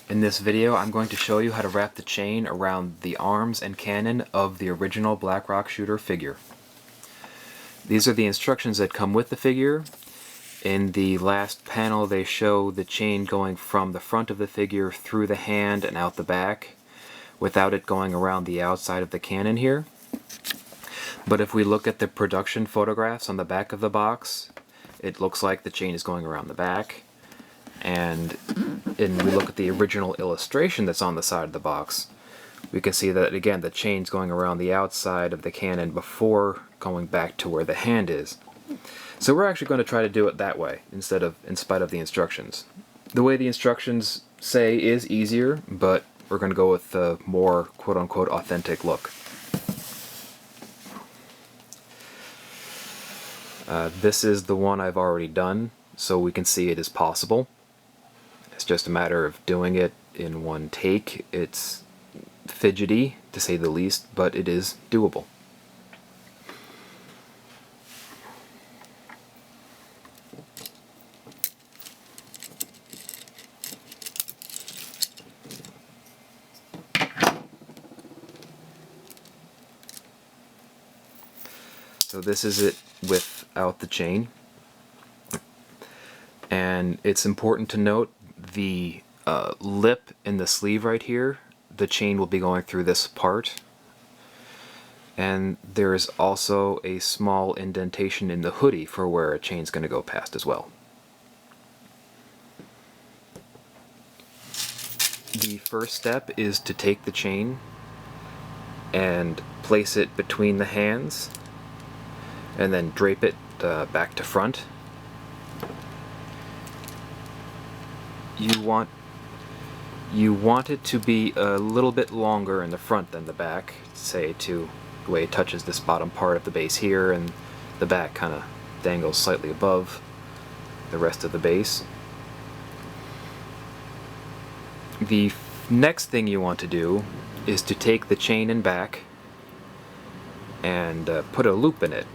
In this video, I'm going to show you how to wrap the chain around the arms and cannon of the original Black Rock Shooter figure. These are the instructions that come with the figure. In the last panel, they show the chain going from the front of the figure through the hand and out the back, without it going around the outside of the cannon here. But if we look at the production photographs on the back of the box, it looks like the chain is going around the back. And when we look at the original illustration that's on the side of the box, we can see that again the chain's going around the outside of the cannon before going back to where the hand is. So we're actually going to try to do it that way in spite of the instructions. The way the instructions say is easier, but we're going to go with the more quote-unquote authentic look. This is the one I've already done, so we can see it is possible. It's just a matter of doing it in one take. It's fidgety, to say the least, but it is doable. So this is it without the chain. And it's important to note the lip in the sleeve right here, the chain will be going through this part. And there's also a small indentation in the hoodie for where a chain's going to go past as well. The first step is to take the chain and place it between the hands and then drape it back to front. You want it to be a little bit longer in the front than the back, say to the way it touches this bottom part of the base here, and the back kind of dangles slightly above the rest of the base. The next thing you want to do is to take the chain and back and put a loop in it.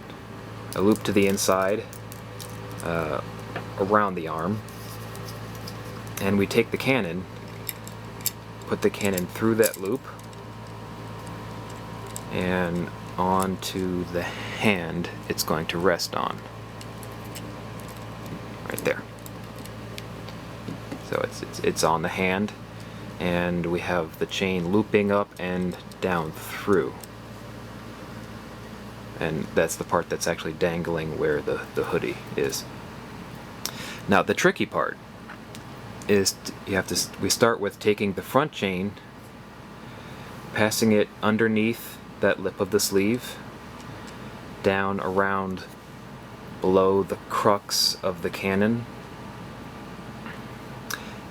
A loop to the inside around the arm. And we take the cannon, put the cannon through that loop and onto the hand it's going to rest on. Right there. So it's on the hand, and we have the chain looping up and down through. And that's the part that's actually dangling where the hoodie is. Now the tricky part is we start with taking the front chain, passing it underneath that lip of the sleeve, down around below the crux of the cannon,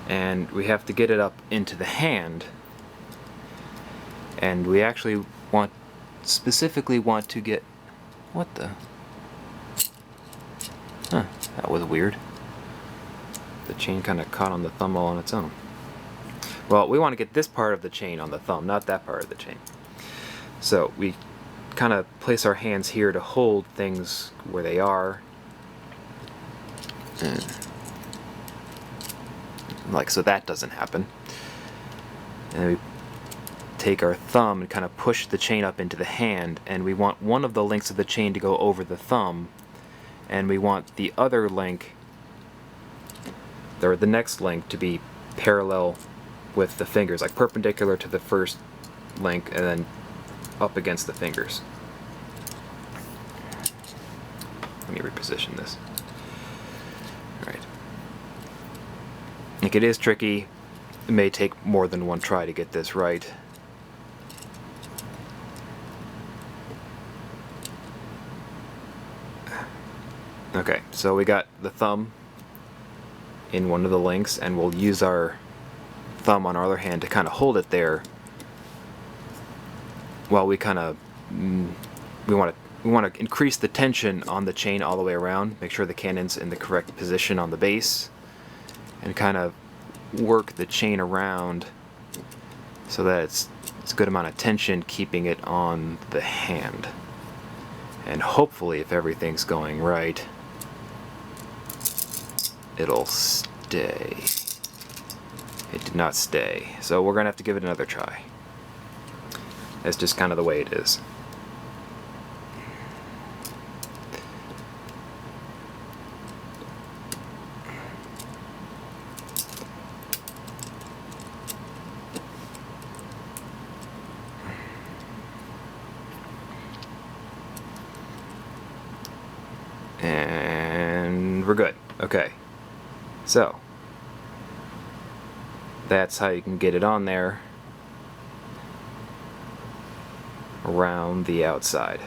and we have to get it up into the hand. And we actually specifically want to get, what the? Huh, that was weird. The chain kind of caught on the thumb all on its own. Well, we want to get this part of the chain on the thumb, not that part of the chain. So we kind of place our hands here to hold things where they are. Like so that doesn't happen. And we take our thumb and kind of push the chain up into the hand, and we want one of the links of the chain to go over the thumb, and we want the other link, or the next link, to be parallel with the fingers, like perpendicular to the first link and then up against the fingers. Let me reposition this. Alright. Like, it is tricky. It may take more than one try to get this right. Okay, so we got the thumb in one of the links, and we'll use our thumb on our other hand to kind of hold it there while we kind of we want to increase the tension on the chain all the way around, make sure the cannon's in the correct position on the base, and kind of work the chain around so that it's a good amount of tension keeping it on the hand. And hopefully, if everything's going right, it'll stay. It did did not stay. So we're going to have to give it another try. That's just kind of the way it is. And we're good. Okay. So that's how you can get it on there around the outside.